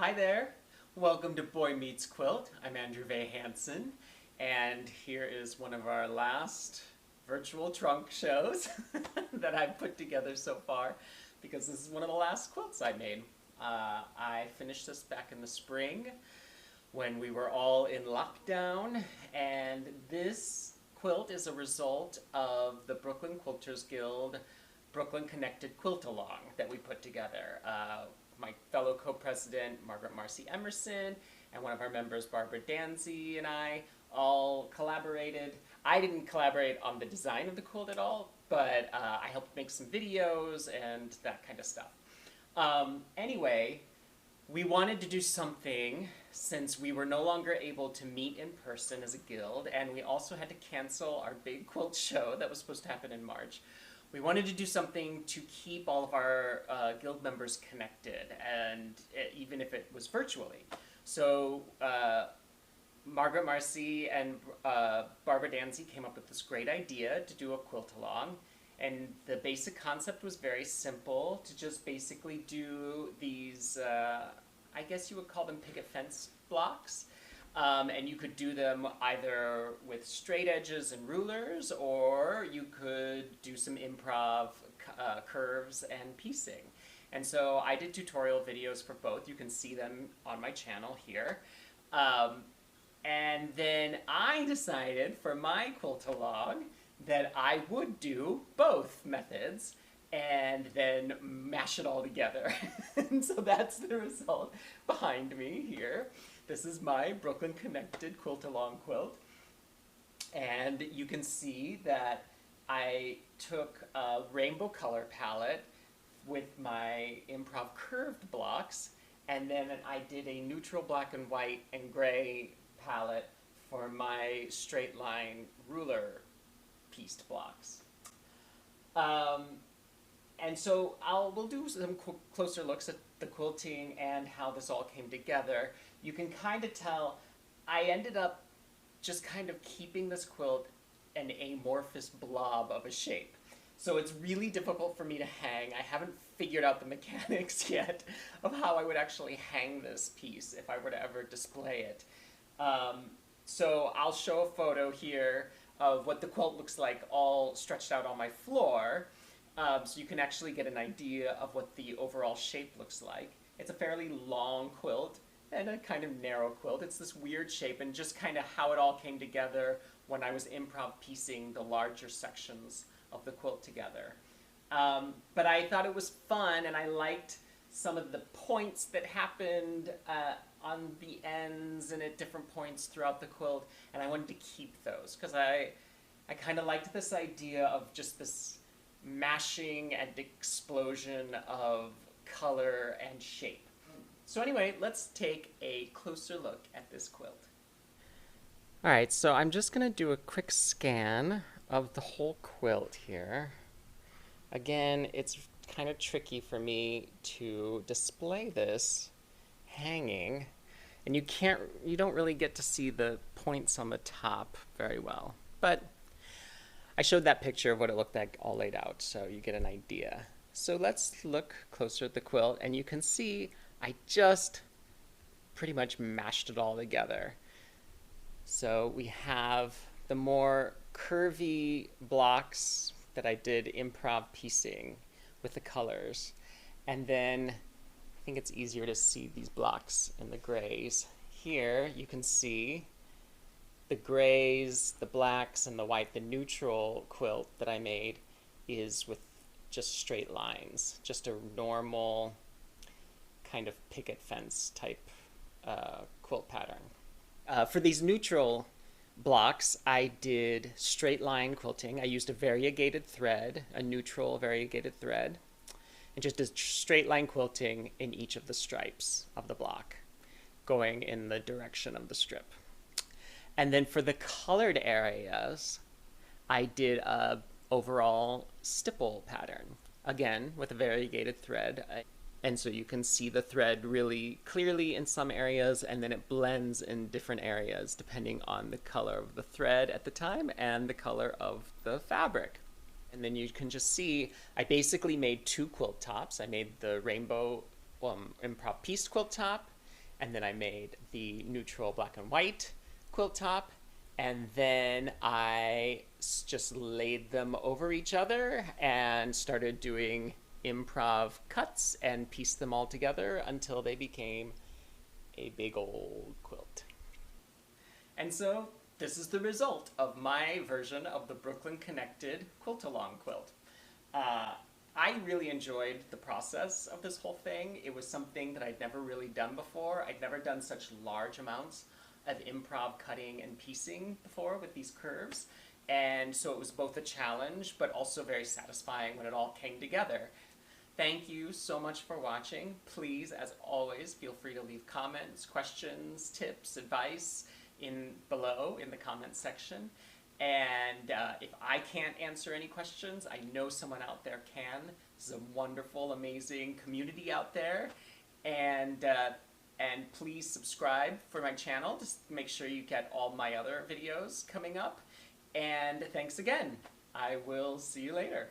Hi there. Welcome to Boy Meets Quilt. I'm Andrew Vay Hansen, and here is one of our last virtual trunk shows that I've put together so far because this is one of the last quilts I made. I finished this back in the spring when we were all in lockdown, and this quilt is a result of the Brooklyn Quilters Guild Brooklyn Connected Quilt Along that we put together. My fellow co-president, Margaret Marcy Emerson, and one of our members, Barbara Danzy, and I all collaborated. I didn't collaborate on the design of the quilt at all, but I helped make some videos and that kind of stuff. Anyway, we wanted to do something since we were no longer able to meet in person as a guild, and we also had to cancel our big quilt show that was supposed to happen in March. We wanted to do something to keep all of our guild members connected, and even if it was virtually. So Margaret Marcy and Barbara Danzy came up with this great idea to do a quilt along. And the basic concept was very simple, to just basically do these, I guess you would call them picket fence blocks. And you could do them either with straight edges and rulers, or you could do some improv curves and piecing. And so I did tutorial videos for both. You can see them on my channel here. And then I decided for my quilt along that I would do both methods and then mash it all together. And so that's the result behind me here. This is my Brooklyn Connected Quilt Along quilt. And you can see that I took a rainbow color palette with my improv curved blocks, and then I did a neutral black and white and gray palette for my straight line ruler pieced blocks. And so we'll do some closer looks at the quilting and how this all came together. You can kind of tell I ended up just kind of keeping this quilt an amorphous blob of a shape. So it's really difficult for me to hang. I haven't figured out the mechanics yet of how I would actually hang this piece if I were to ever display it. So I'll show a photo here of what the quilt looks like all stretched out on my floor. So you can actually get an idea of what the overall shape looks like. It's a fairly long quilt and a kind of narrow quilt. It's this weird shape, and just kind of how it all came together when I was improv piecing the larger sections of the quilt together. But I thought it was fun, and I liked some of the points that happened on the ends and at different points throughout the quilt, and I wanted to keep those because I kind of liked this idea of just this mashing and explosion of color and shape. So anyway, let's take a closer look at this quilt. All right, so I'm just going to do a quick scan of the whole quilt here. Again, it's kind of tricky for me to display this hanging, and you don't really get to see the points on the top very well. But I showed that picture of what it looked like all laid out, so you get an idea. So let's look closer at the quilt, and you can see I just pretty much mashed it all together. So we have the more curvy blocks that I did improv piecing with the colors. And then I think it's easier to see these blocks in the grays. Here you can see the grays, the blacks, and the white. The neutral quilt that I made is with just straight lines, just a normal kind of picket fence type quilt pattern. For these neutral blocks, I did straight line quilting. I used a variegated thread, a neutral variegated thread, and just did straight line quilting in each of the stripes of the block, going in the direction of the strip. And then for the colored areas, I did a overall stipple pattern, again with a variegated thread. And so you can see the thread really clearly in some areas, and then it blends in different areas depending on the color of the thread at the time and the color of the fabric. And then you can just see I basically made two quilt tops. I made the rainbow improv pieced quilt top, and then I made the neutral black and white quilt top, and then I just laid them over each other and started doing improv cuts and pieced them all together until they became a big old quilt. And so this is the result of my version of the Brooklyn Connected Quilt-A-Long quilt. I really enjoyed the process of this whole thing. It was something that I'd never really done before. I'd never done such large amounts of improv cutting and piecing before with these curves. And so it was both a challenge, but also very satisfying when it all came together. Thank you so much for watching. Please, as always, feel free to leave comments, questions, tips, advice below in the comments section. And if I can't answer any questions, I know someone out there can. This is a wonderful, amazing community out there. And please subscribe for my channel. Just make sure you get all my other videos coming up. And thanks again. I will see you later.